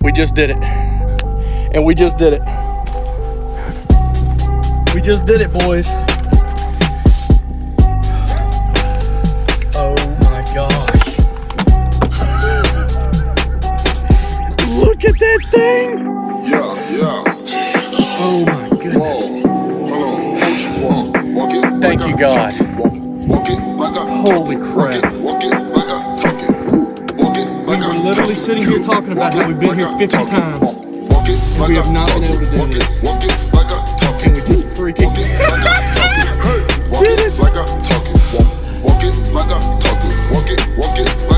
We just did it. And we just did it. We just did it, boys. Oh my gosh. Look at that thing. Yeah. Oh my goodness. Walk it. Thank you, God. Walk it like a Holy crap. Walk it like a talk it. Walk it We like were a literally sitting here talking about how we've been here 50 times. Walk it And like we have not been able to do walk this. it. Walk it like a talk And it. we just freaking Walk it like a talk it. Walk it like a talk it. Walk it like a talk it. Walk it like